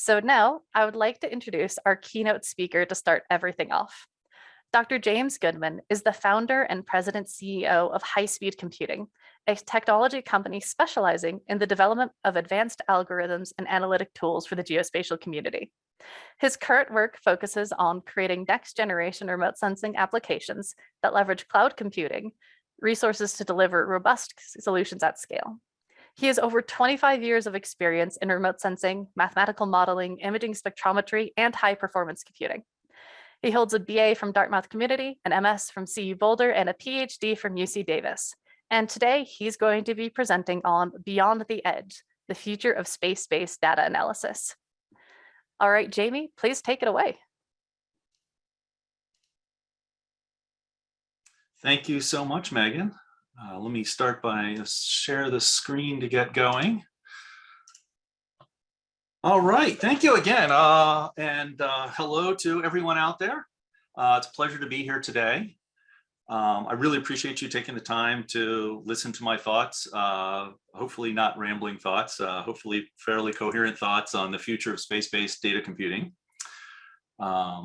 So now I would like to introduce our keynote speaker to start everything off. Dr. James Goodman is the founder and president CEO of HySpeed Computing, a technology company specializing in the development of advanced algorithms and analytic tools for the geospatial community. His current work focuses on creating next-generation remote sensing applications that leverage cloud computing resources to deliver robust solutions at scale. He has over 25 years of experience in remote sensing, mathematical modeling, imaging spectrometry, and high-performance computing. He holds a BA from Dartmouth Community, an MS from CU Boulder, and a PhD from UC Davis. And today he's going to be presenting on Beyond the Edge, the future of space-based data analysis. All right, Jamie, please take it away. Thank you so much, Megan. Let me start by share the screen to get going. All right, thank you again. Hello to everyone out there. It's a pleasure to be here today. I really appreciate you taking the time to listen to my thoughts, hopefully not rambling thoughts, hopefully fairly coherent thoughts on the future of space-based data computing.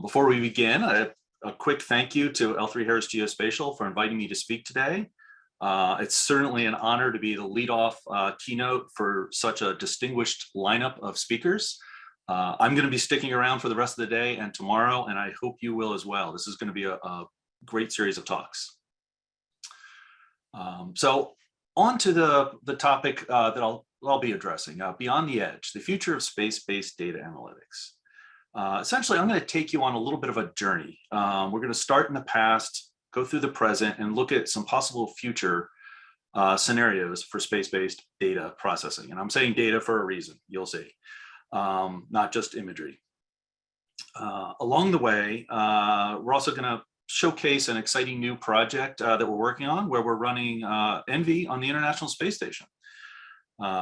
Before we begin, a quick thank you to L3 Harris Geospatial for inviting me to speak today. It's certainly an honor to be the lead-off keynote for such a distinguished lineup of speakers. I'm going to be sticking around for the rest of the day and tomorrow, and I hope you will as well. This is going to be a great series of talks. So on to the topic that I'll be addressing, Beyond the Edge, the future of space-based data analytics. Essentially, I'm going to take you on a little bit of a journey. We're going to start in the past, go through the present, and look at some possible future scenarios for space-based data processing. And I'm saying data for a reason, you'll see, not just imagery. Along the way, we're also going to showcase an exciting new project that we're working on, where we're running ENVI on the International Space Station.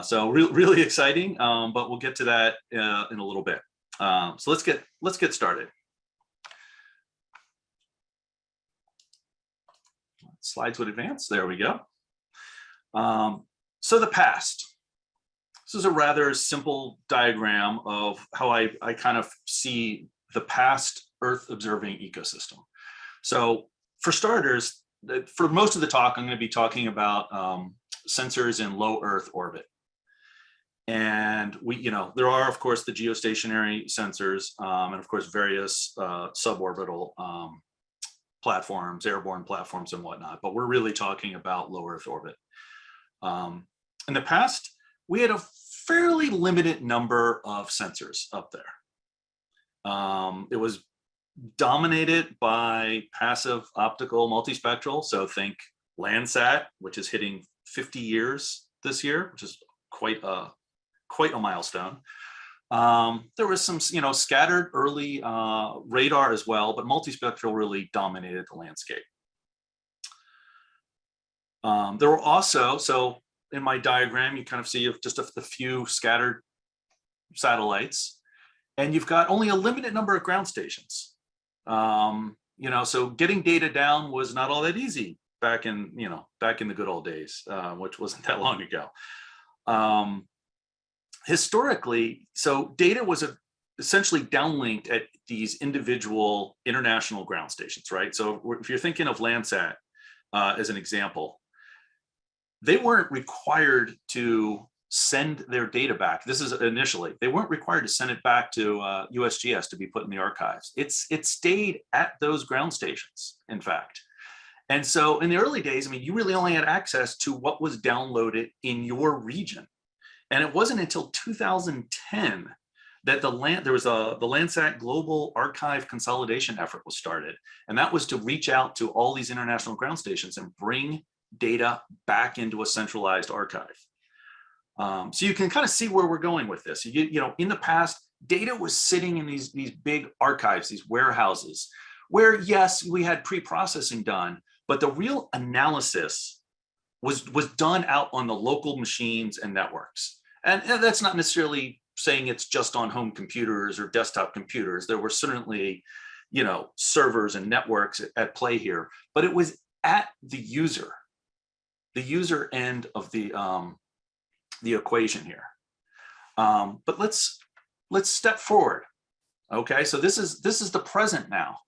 So really exciting, but we'll get to that in a little bit. So let's get started. Slides would advance. There we go. So the past. This is a rather simple diagram of how I kind of see the past Earth observing ecosystem. So for starters, for most of the talk, I'm going to be talking about sensors in low Earth orbit. And there are, of course, the geostationary sensors and, of course, various suborbital platforms, airborne platforms and whatnot. But we're really talking about low Earth orbit. In the past, we had a fairly limited number of sensors up there. It was dominated by passive optical multispectral. So think Landsat, which is hitting 50 years this year, which is quite a milestone. There was some, scattered early radar as well, but multispectral really dominated the landscape. There were also, so in my diagram, you kind of see just a few scattered satellites, and you've got only a limited number of ground stations. So getting data down was not all that easy back in the good old days, which wasn't that long ago. Historically, so data was essentially downlinked at these individual international ground stations, right? So if you're thinking of Landsat as an example, they weren't required to send their data back. This is initially, they weren't required to send it back to USGS to be put in the archives. It stayed at those ground stations, in fact. And so in the early days, you really only had access to what was downloaded in your region. And it wasn't until 2010 that the Landsat Global Archive Consolidation effort was started. And that was to reach out to all these international ground stations and bring data back into a centralized archive. So you can kind of see where we're going with this. In the past, data was sitting in these big archives, these warehouses, where yes, we had pre-processing done, but the real analysis was done out on the local machines and networks. And that's not necessarily saying it's just on home computers or desktop computers. There were certainly, servers and networks at play here, but it was at the user end of the equation here. But let's let's step forward. Okay, so this is the present now.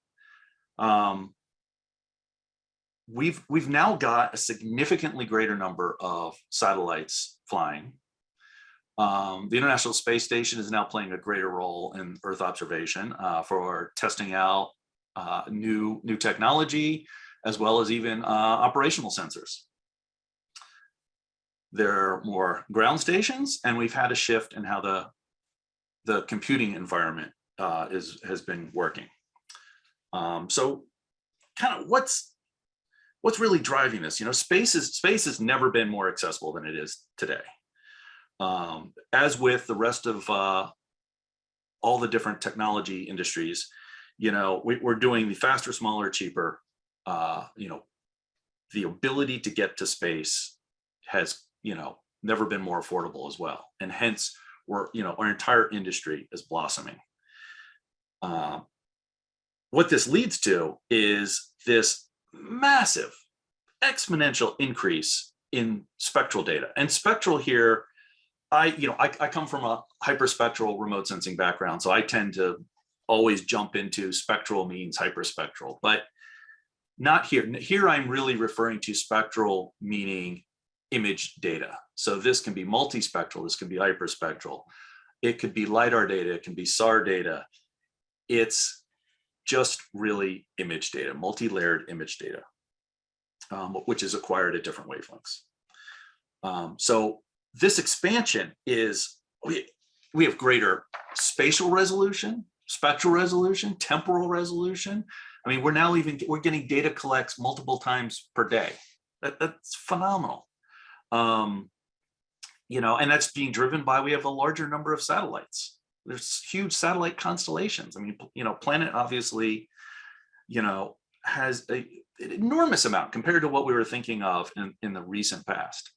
We've now got a significantly greater number of satellites flying. The International Space Station is now playing a greater role in Earth observation for testing out new technology, as well as even operational sensors. There are more ground stations, and we've had a shift in how the computing environment has been working. So kind of what's really driving this? You know, space has never been more accessible than it is today. As with the rest of all the different technology industries, you know, we're doing the faster, smaller, cheaper. You know, the ability to get to space has, you know, never been more affordable as well, and hence you know, our entire industry is blossoming. What this leads to is this massive exponential increase in spectral data. And spectral here, I come from a hyperspectral remote sensing background, so I tend to always jump into spectral means hyperspectral, but not here. Here I'm really referring to spectral meaning image data. So this can be multispectral, this can be hyperspectral, it could be LiDAR data, it can be SAR data. It's just really image data, multi-layered image data, which is acquired at different wavelengths. So this expansion is, we have greater spatial resolution, spectral resolution, temporal resolution. I mean, we're getting data collects multiple times per day. That's phenomenal. You know, and that's being driven by, we have a larger number of satellites. There's huge satellite constellations. I mean, you know, Planet obviously, you know, has an enormous amount compared to what we were thinking of in the recent past.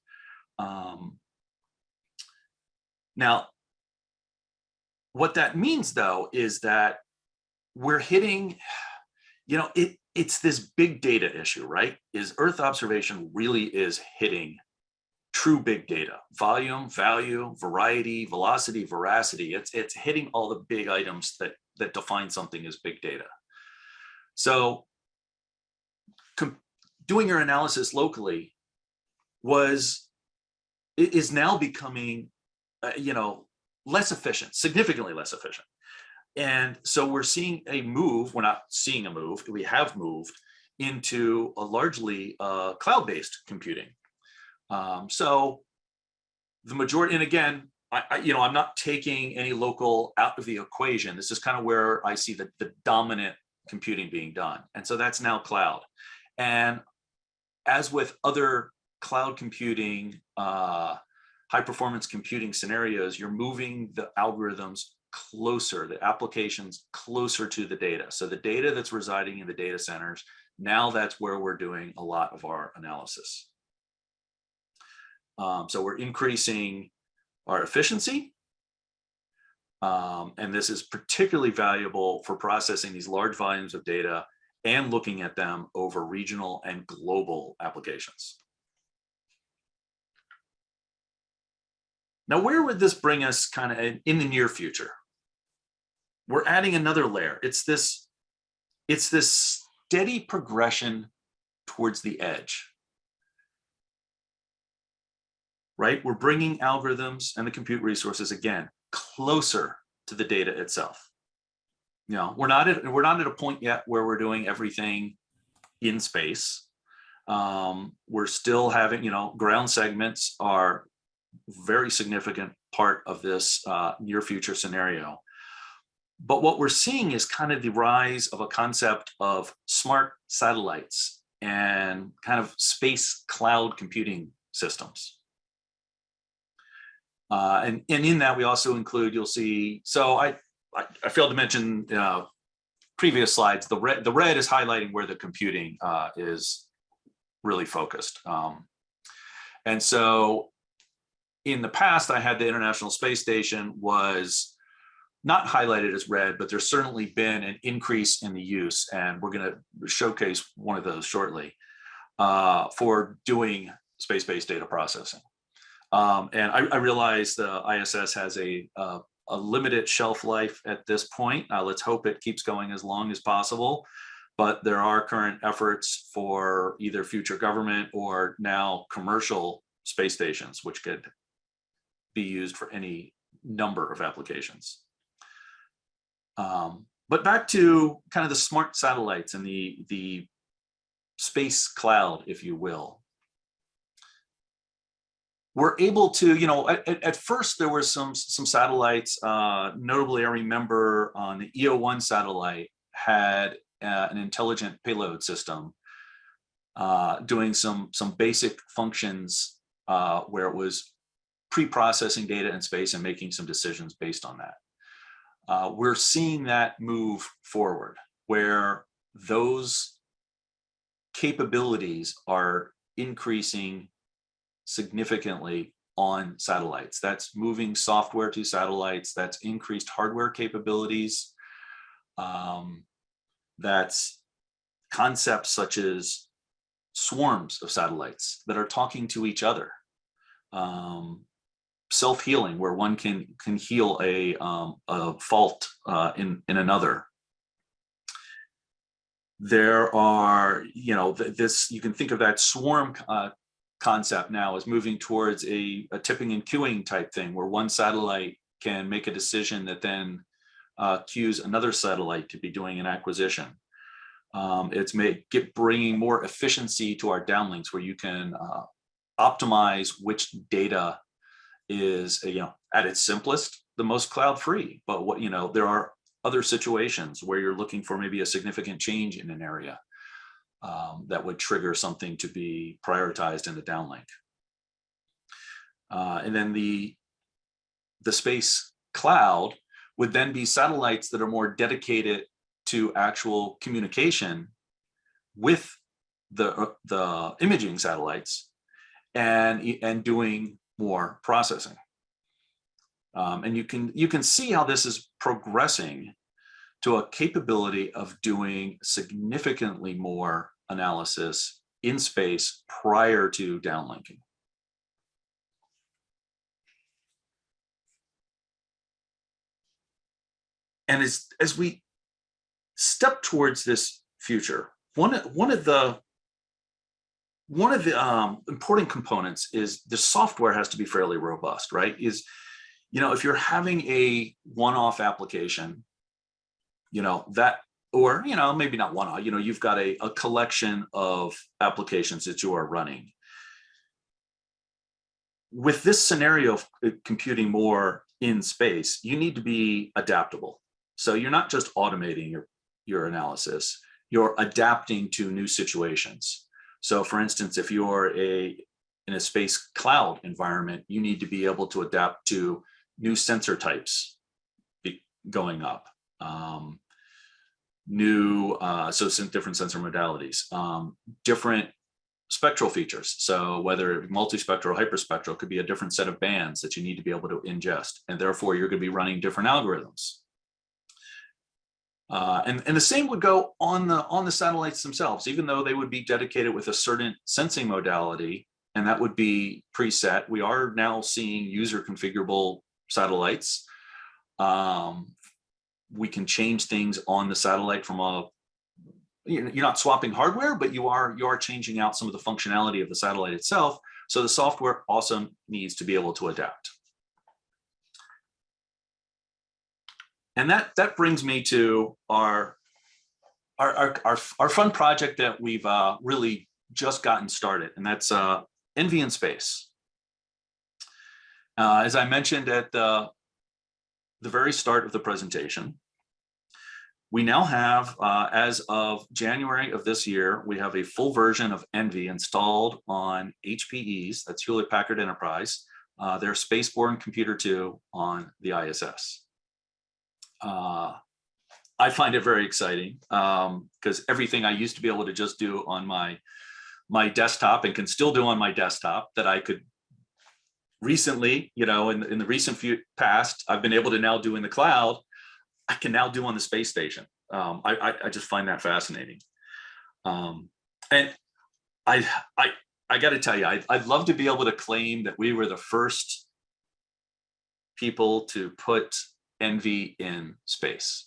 Now, what that means though, is that we're hitting, you know, it's this big data issue, right? Is Earth observation really is hitting true big data, volume, value, variety, velocity, veracity. It's hitting all the big items that define something as big data. So doing your analysis locally is now becoming, you know, less efficient, significantly less efficient. And so we're seeing a move, we're not seeing a move, we have moved into a largely cloud-based computing. So the majority, and again, you know, I'm not taking any local out of the equation. This is kind of where I see the dominant computing being done. And so that's now cloud. And as with other cloud computing, high performance computing scenarios, you're moving the algorithms closer, the applications closer to the data. So the data that's residing in the data centers, now that's where we're doing a lot of our analysis. So we're increasing our efficiency. And this is particularly valuable for processing these large volumes of data and looking at them over regional and global applications. Now, where would this bring us kind of in the near future? We're adding another layer. It's this steady progression towards the edge. Right? We're bringing algorithms and the compute resources, again, closer to the data itself. You know, we're not at a point yet where we're doing everything in space. We're still having, you know, ground segments are very significant part of this near future scenario. But what we're seeing is kind of the rise of a concept of smart satellites and kind of space cloud computing systems. And in that we also include, you'll see, so I failed to mention previous slides, the red is highlighting where the computing is really focused. And so in the past, I had the International Space Station was not highlighted as red, but there's certainly been an increase in the use, and we're going to showcase one of those shortly for doing space-based data processing. And I realize the ISS has a a limited shelf life at this point. Let's hope it keeps going as long as possible. But there are current efforts for either future government or now commercial space stations, which could be used for any number of applications. But back to kind of the smart satellites and the space cloud, if you will. We're able to, at first there were some satellites, notably I remember on the EO1 satellite had an intelligent payload system doing some basic functions where it was pre-processing data in space and making some decisions based on that. We're seeing that move forward where those capabilities are increasing significantly on satellites. That's moving software to satellites, that's increased hardware capabilities, that's concepts such as swarms of satellites that are talking to each other, self-healing where one can heal a fault in another. There are, this, you can think of that swarm concept now as moving towards a tipping and queuing type thing where one satellite can make a decision that then cues another satellite to be doing an acquisition. It's bringing more efficiency to our downlinks where you can optimize which data is, at its simplest, the most cloud free. But there are other situations where you're looking for maybe a significant change in an area that would trigger something to be prioritized in the downlink. And then the space cloud would then be satellites that are more dedicated to actual communication with the imaging satellites and doing more processing. And you can see how this is progressing to a capability of doing significantly more analysis in space prior to downlinking. And as we step towards this future, one of the important components is the software has to be fairly robust, right? If you're having a one-off application, or maybe not one-off, you've got a collection of applications that you are running. With this scenario of computing more in space, you need to be adaptable. So you're not just automating your analysis, you're adapting to new situations. So for instance, if you're in a space cloud environment, you need to be able to adapt to new sensor types going up, some different sensor modalities, different spectral features. So whether multispectral or hyperspectral could be a different set of bands that you need to be able to ingest, and therefore you're going to be running different algorithms. And the same would go on the satellites themselves, even though they would be dedicated with a certain sensing modality, and that would be preset. We are now seeing user configurable satellites. We can change things on the satellite from you're not swapping hardware, but you are changing out some of the functionality of the satellite itself. So the software also needs to be able to adapt. And that brings me to our fun project that we've really just gotten started, and that's ENVI in space. As I mentioned at the very start of the presentation, we now have, as of January of this year, we have a full version of ENVI installed on HPE's, that's Hewlett Packard Enterprise, their Spaceborne Computer 2 on the ISS. I find it very exciting because everything I used to be able to just do on my desktop and can still do on my desktop that I could recently, in the recent past, I've been able to now do in the cloud, I can now do on the space station. I just find that fascinating. And I got to tell you, I'd love to be able to claim that we were the first people to put ENVI in space.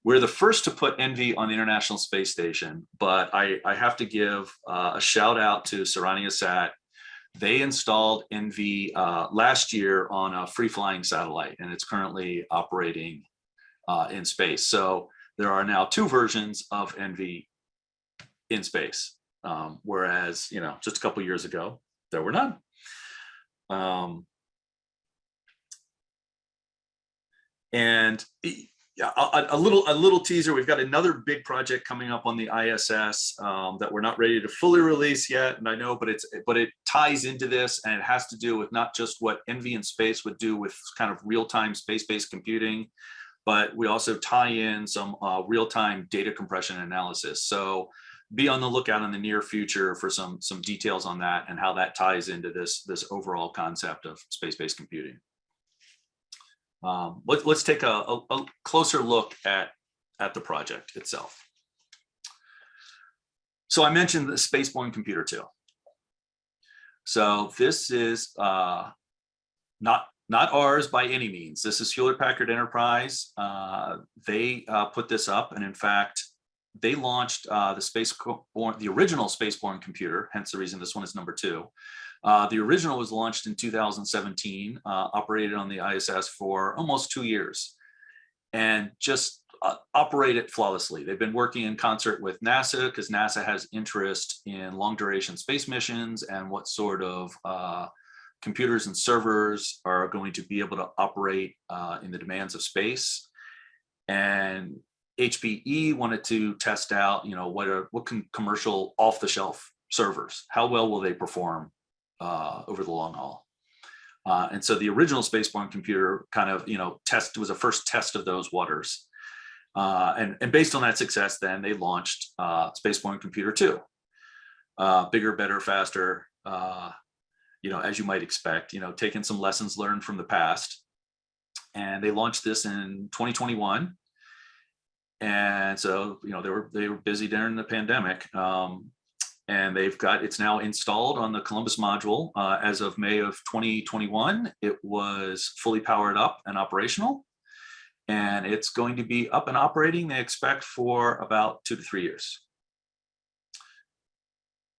We're the first to put ENVI on the International Space Station, but I have to give a shout out to Saraniasat. They installed ENVI last year on a free-flying satellite, and it's currently operating in space. So there are now 2 versions of ENVI in space, whereas just a couple years ago there were none. And a little teaser. We've got another big project coming up on the ISS that we're not ready to fully release yet, and I know, but it ties into this, and it has to do with not just what ENVI in space would do with kind of real-time space-based computing, but we also tie in some real-time data compression analysis. So be on the lookout in the near future for some details on that and how that ties into this overall concept of space-based computing. Let's take a closer look at the project itself. So I mentioned the Spaceborne Computer 2. So this is not ours by any means. This is Hewlett-Packard Enterprise. They put this up, and in fact, they launched the original Spaceborne Computer, hence the reason this one is number 2. The original was launched in 2017, operated on the ISS for almost 2 years, and just operated flawlessly. They've been working in concert with NASA because NASA has interest in long duration space missions and what sort of computers and servers are going to be able to operate in the demands of space. And HPE wanted to test out, what can commercial off-the-shelf servers, how well will they perform over the long haul. And so the original Spaceborne Computer kind of, was a first test of those waters. And based on that success, then they launched Spaceborne Computer 2. Bigger, better, faster, as you might expect, taking some lessons learned from the past. And they launched this in 2021. And so, they were busy during the pandemic. And it's now installed on the Columbus module as of May of 2021. It was fully powered up and operational, and it's going to be up and operating, they expect, for about 2 to 3 years.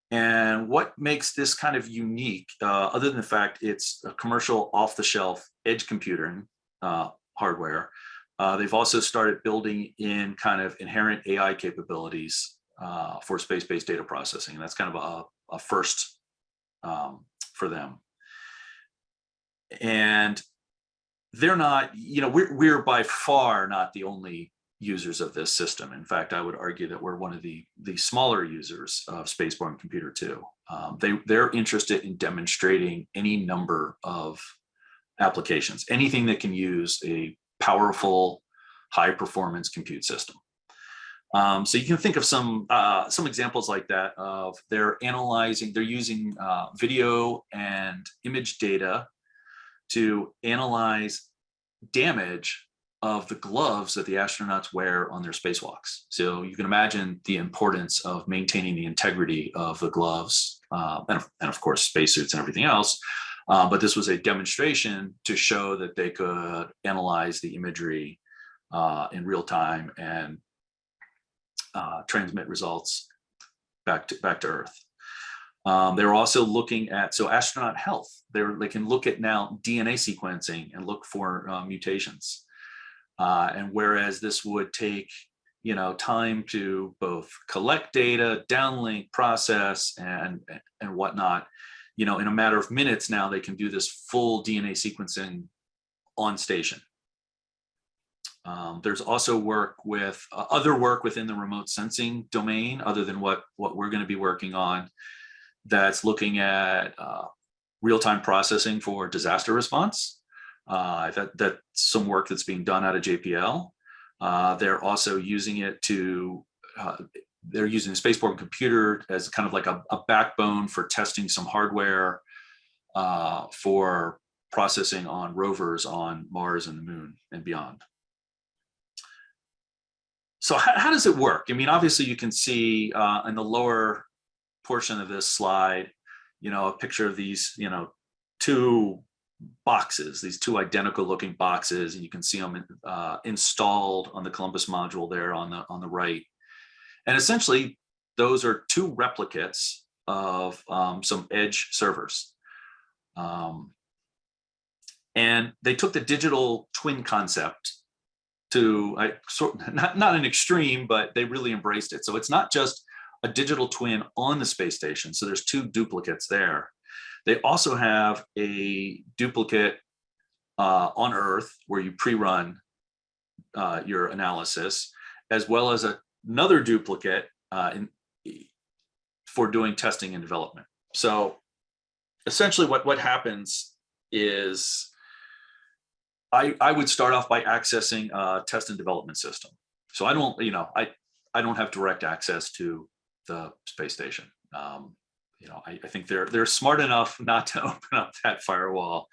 And what makes this kind of unique, other than the fact it's a commercial off-the-shelf edge computing hardware, they've also started building in kind of inherent AI capabilities for space-based data processing. And that's kind of a first for them. And they're not, we're by far not the only users of this system. In fact, I would argue that we're one of the smaller users of Spaceborne Computer 2. They're interested in demonstrating any number of applications, anything that can use a powerful, high-performance compute system. So you can think of some examples like that of they're using video and image data to analyze damage of the gloves that the astronauts wear on their spacewalks. So you can imagine the importance of maintaining the integrity of the gloves and of course spacesuits and everything else. But this was a demonstration to show that they could analyze the imagery in real time and transmit results back to Earth. They're also looking at astronaut health. They can look at now DNA sequencing and look for mutations. And whereas this would take time to both collect data, downlink, process, and whatnot, in a matter of minutes now they can do this full DNA sequencing on station. There's also other work within the remote sensing domain, other than what we're going to be working on, that's looking at real-time processing for disaster response. That's some work that's being done out of JPL. They're also using it they're using the Spaceborne Computer as kind of like a backbone for testing some hardware for processing on rovers on Mars and the Moon and beyond. So how does it work? I mean, obviously you can see in the lower portion of this slide, a picture of these, 2 boxes, these two identical looking boxes, and you can see them installed on the Columbus module there on the right. And essentially, those are two replicates of some edge servers. And they took the digital twin concept to not an extreme, but they really embraced it. So it's not just a digital twin on the space station. So there's two duplicates there. They also have a duplicate on Earth where you pre-run your analysis, as well as another duplicate for doing testing and development. So essentially what happens is I would start off by accessing a test and development system. So I don't have direct access to the space station. I think they're smart enough not to open up that firewall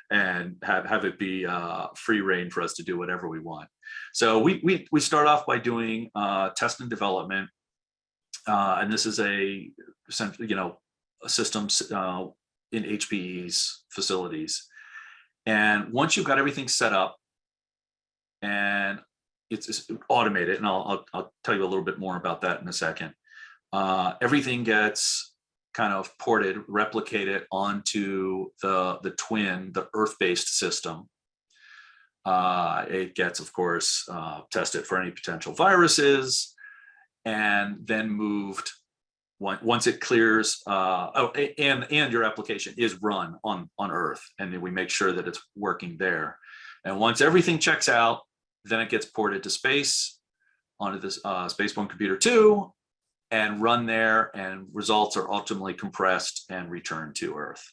and have it be free reign for us to do whatever we want. So we start off by doing test and development, and this is a system in HPE's facilities. And once you've got everything set up and it's automated, and I'll tell you a little bit more about that in a second, everything gets kind of ported, replicated onto the twin, the Earth-based system. It gets, of course, tested for any potential viruses, and then moved once it clears. And your application is run on Earth, and then we make sure that it's working there. And once everything checks out, then it gets ported to space onto this Spaceborne Computer 2 and run there, and results are ultimately compressed and returned to Earth.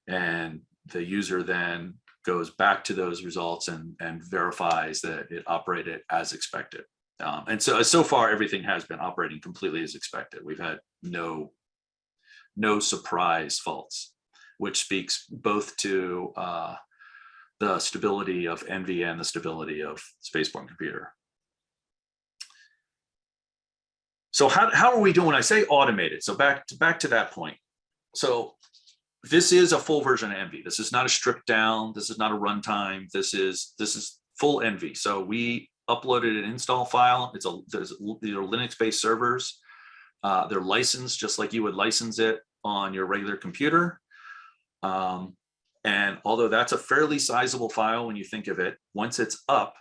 And the user then goes back to those results and verifies that it operated as expected. And so far, everything has been operating completely as expected. We've had no surprise faults, which speaks both to the stability of ENVI and the stability of Spaceborne Computer. So how are we doing when I say automated? So back to that point. So this is a full version of ENVI. This is not a stripped down. This is not a runtime. This is full ENVI. So we uploaded an install file. These are Linux-based servers. They're licensed just like you would license it on your regular computer. And although that's a fairly sizable file when you think of it, once it's up,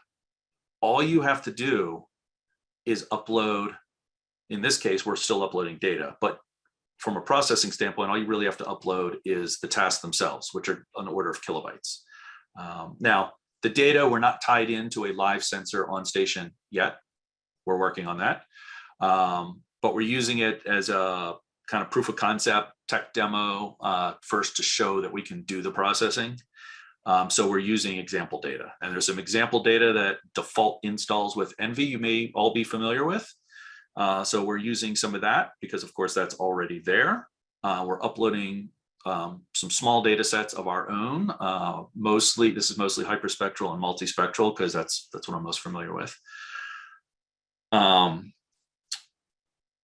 all you have to do is upload. In this case, we're still uploading data, but from a processing standpoint, all you really have to upload is the tasks themselves, which are on the order of kilobytes. Now, the data, we're not tied into a live sensor on station yet. We're working on that. But we're using it as a kind of proof of concept tech demo first to show that we can do the processing. So we're using example data. And there's some example data that default installs with ENVI you may all be familiar with. So we're using some of that because, of course, that's already there. We're uploading some small data sets of our own. This is mostly hyperspectral and multispectral because that's what I'm most familiar with.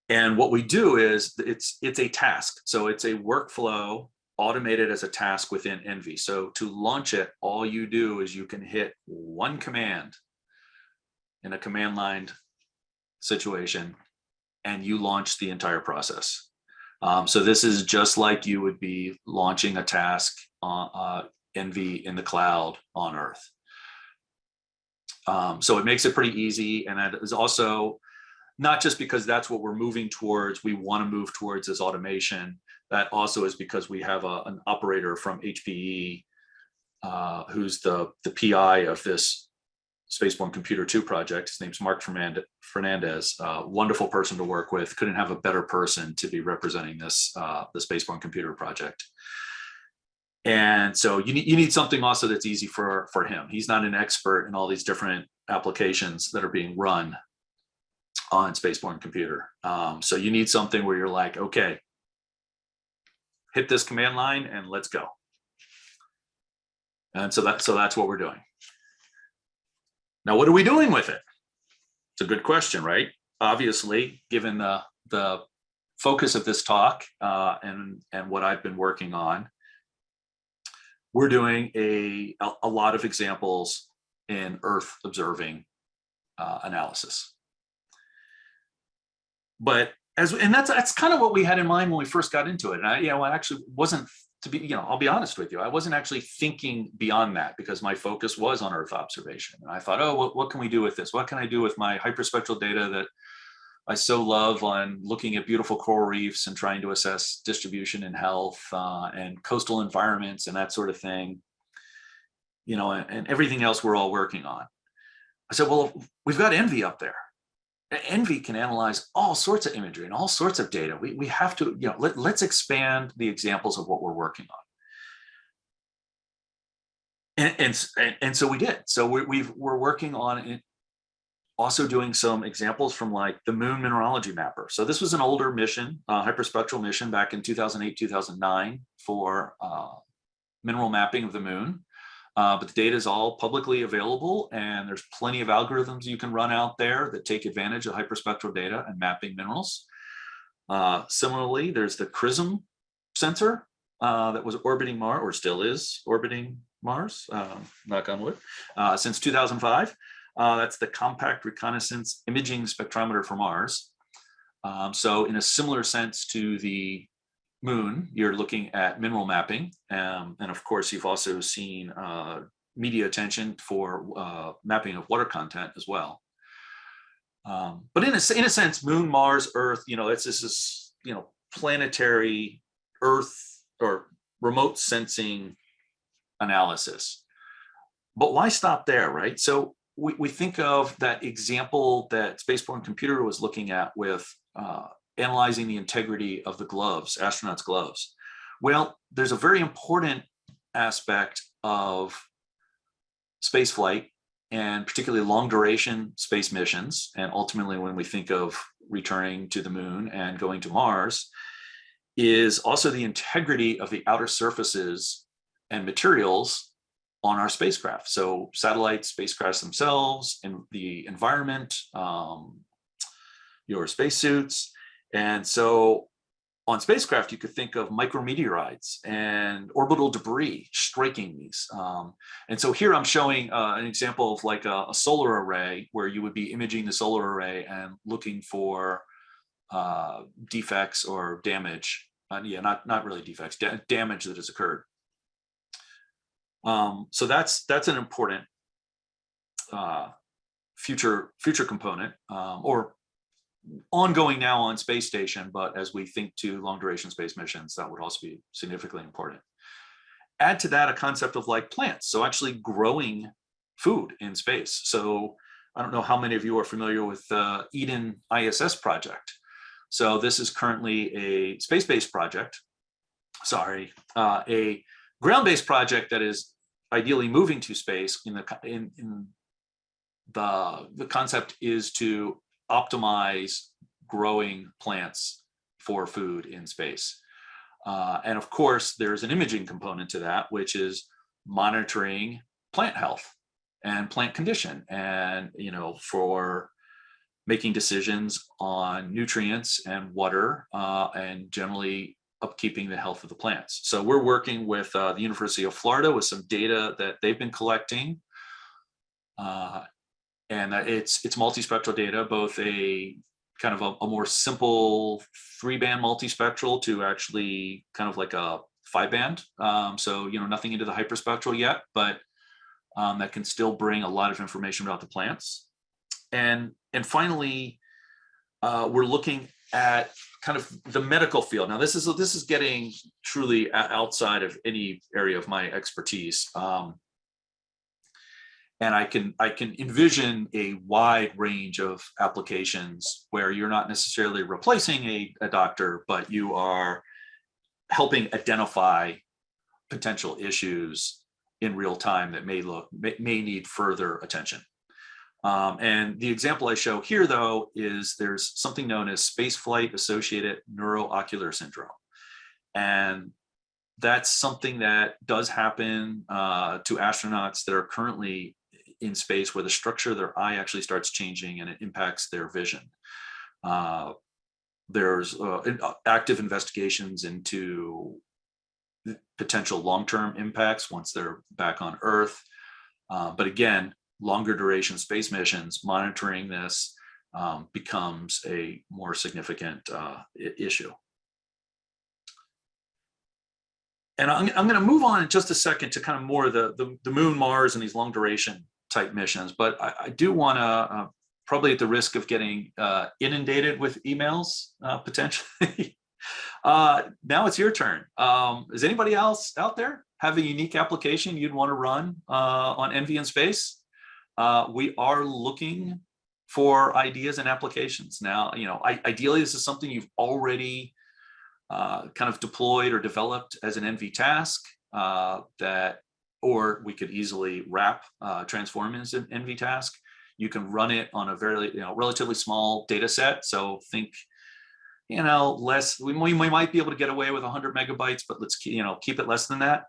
And what we do is it's a task. So it's a workflow automated as a task within ENVI. So to launch it, all you do is you can hit one command in a command line situation, and you launch the entire process. So this is just like you would be launching a task on ENVI in the cloud on Earth. So it makes it pretty easy, and that is also not just because that's what we're moving towards. We want to move towards this automation. That also is because we have an operator from HPE who's the PI of this Spaceborne Computer 2 project. His name's Mark Fernandez, wonderful person to work with. Couldn't have a better person to be representing this, the Spaceborne Computer project. And so you need something also that's easy for him. He's not an expert in all these different applications that are being run on Spaceborne Computer. So you need something where you're like, okay, hit this command line and let's go. And so that's what we're doing. Now, what are we doing with it? It's a good question, right? Obviously, given the focus of this talk and what I've been working on, we're doing a lot of examples in Earth observing analysis. But and that's kind of what we had in mind when we first got into it. And I actually wasn't, to be, I'll be honest with you, I wasn't actually thinking beyond that, because my focus was on Earth observation. And I thought, oh, what can we do with this? What can I do with my hyperspectral data that I so love on looking at beautiful coral reefs and trying to assess distribution and health and coastal environments and that sort of thing, and everything else we're all working on. I said, well, we've got ENVI up there. ENVI can analyze all sorts of imagery and all sorts of data. We have to, let's expand the examples of what we're working on. And so we did. So we're working on it, also doing some examples from like the Moon Mineralogy Mapper. So this was an older mission, hyperspectral mission back in 2008, 2009 for mineral mapping of the moon. But the data is all publicly available, and there's plenty of algorithms you can run out there that take advantage of hyperspectral data and mapping minerals. Similarly, there's the CRISM sensor that was orbiting Mars, or still is orbiting Mars, knock on wood, since 2005. That's the Compact Reconnaissance Imaging Spectrometer for Mars. So in a similar sense to the Moon, you're looking at mineral mapping. And of course, you've also seen media attention for mapping of water content as well. But in a sense, Moon, Mars, Earth, this is planetary Earth or remote sensing analysis. But why stop there, right? So we think of that example that Spaceborne Computer was looking at with analyzing the integrity of the gloves, astronauts' gloves. Well, there's a very important aspect of space flight, and particularly long duration space missions. And ultimately, when we think of returning to the moon and going to Mars, is also the integrity of the outer surfaces and materials on our spacecraft. So satellites, spacecrafts themselves, and the environment, your spacesuits. And so on spacecraft, you could think of micrometeorites and orbital debris striking these. And so here I'm showing an example of like a solar array, where you would be imaging the solar array and looking for defects or damage. Not really defects, damage that has occurred. So that's an important future component, or ongoing now on space station, but as we think to long duration space missions, that would also be significantly important. Add to that a concept of like plants, so actually growing food in space. So I don't know how many of you are familiar with Eden ISS project. So this is currently a space-based project, a ground-based project that is ideally moving to space. The concept is to optimize growing plants for food in space. And of course, there's an imaging component to that, which is monitoring plant health and plant condition, and for making decisions on nutrients and water, and generally upkeeping the health of the plants. So we're working with the University of Florida with some data that they've been collecting. And it's multispectral data, both a kind of a more simple 3-band multispectral to actually kind of like a 5-band. So, nothing into the hyperspectral yet, but that can still bring a lot of information about the plants. And finally, we're looking at kind of the medical field. Now, this is getting truly outside of any area of my expertise. And I can envision a wide range of applications where you're not necessarily replacing a doctor, but you are helping identify potential issues in real time that may need further attention. And the example I show here, though, is there's something known as spaceflight associated neuroocular syndrome. And that's something that does happen to astronauts that are currently in space, where the structure of their eye actually starts changing and it impacts their vision. There's active investigations into potential long-term impacts once they're back on Earth. But again, longer duration space missions, monitoring this becomes a more significant issue. And I'm going to move on in just a second to kind of more the Moon, Mars, and these long duration type missions. But I do want to, probably at the risk of getting inundated with emails potentially, now it's your turn. Is anybody else out there have a unique application you'd want to run on ENVI in space? We are looking for ideas and applications. Now, ideally, this is something you've already kind of deployed or developed as an ENVI task or we could easily transform as an ENVI task. You can run it on a very, relatively small data set. So think, less, we might be able to get away with 100 megabytes, but let's, keep it less than that.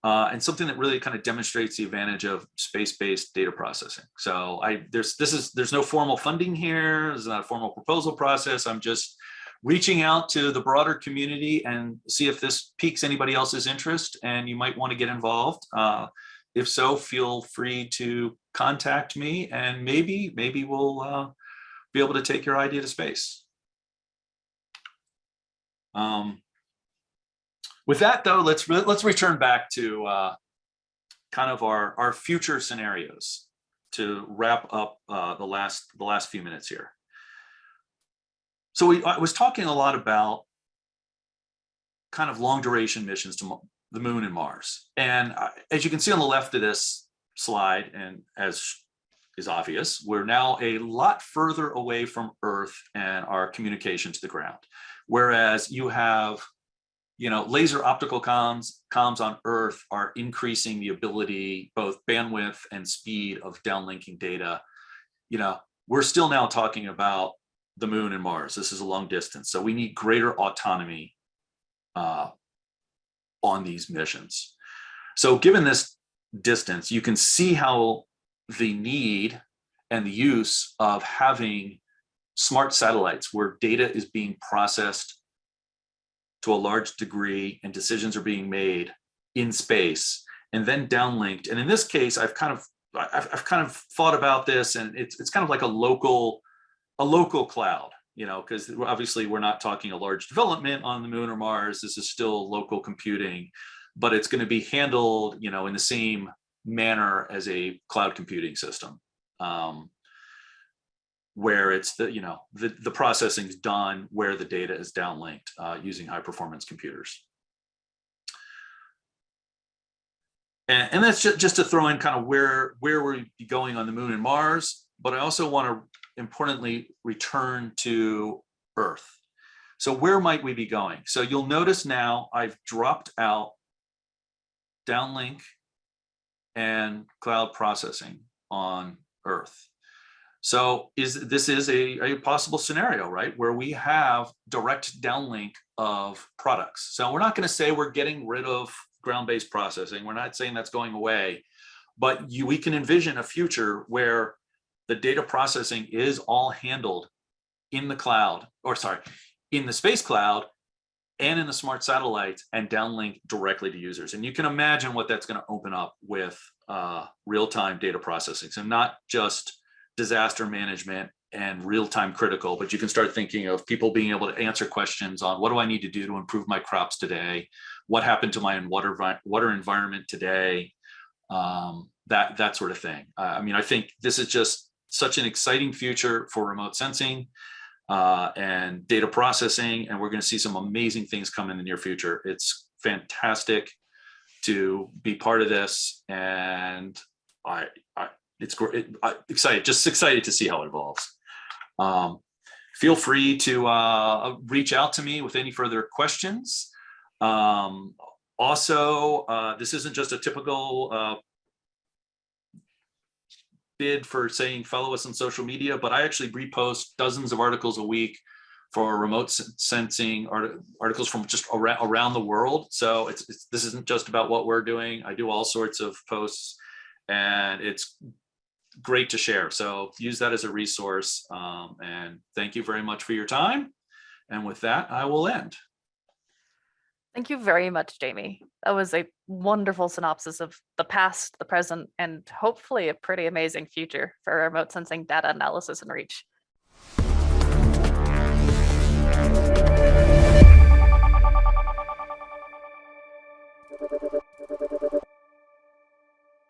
And something that really kind of demonstrates the advantage of space-based data processing. So there's no formal funding here. There's not a formal proposal process. I'm just reaching out to the broader community and see if this piques anybody else's interest and you might want to get involved. If so, feel free to contact me and maybe we'll be able to take your idea to space. With that though, let's return back to kind of our future scenarios to wrap up the last few minutes here. So I was talking a lot about kind of long duration missions to the Moon and Mars. And as you can see on the left of this slide, and as is obvious, we're now a lot further away from Earth and our communication to the ground. Whereas you have, laser optical comms on Earth are increasing the ability, both bandwidth and speed of downlinking data. We're still now talking about the Moon and Mars. This is a long distance. So we need greater autonomy on these missions. So given this distance, you can see how the need and the use of having smart satellites where data is being processed to a large degree and decisions are being made in space and then downlinked. And in this case, I've kind of thought about this, and it's kind of like a local cloud, because obviously we're not talking a large development on the Moon or Mars. This is still local computing, but it's going to be handled, in the same manner as a cloud computing system, where it's the processing is done where the data is downlinked using high performance computers. And that's just to throw in kind of where we're going on the Moon and Mars, but I also want to importantly return to Earth. So where might we be going? So you'll notice now I've dropped out downlink and cloud processing on Earth. So this is a possible scenario, right, where we have direct downlink of products. So we're not going to say we're getting rid of ground-based processing. We're not saying that's going away, but we can envision a future where the data processing is all handled in the cloud, in the space cloud and in the smart satellites and downlink directly to users. And you can imagine what that's going to open up with real-time data processing. So not just disaster management and real-time critical, but you can start thinking of people being able to answer questions on what do I need to do to improve my crops today? What happened to my water environment today? That sort of thing. I think this is just such an exciting future for remote sensing and data processing, and we're going to see some amazing things come in the near future. It's fantastic to be part of this, and it's great. Excited to see how it evolves. Feel free to reach out to me with any further questions. Also, this isn't just a typical bid for saying follow us on social media, but I actually repost dozens of articles a week for remote sensing articles from just around the world. So this isn't just about what we're doing. I do all sorts of posts, and it's great to share. So use that as a resource. And thank you very much for your time. And with that, I will end. Thank you very much, Jamie. That was a wonderful synopsis of the past, the present, and hopefully a pretty amazing future for remote sensing data analysis and reach.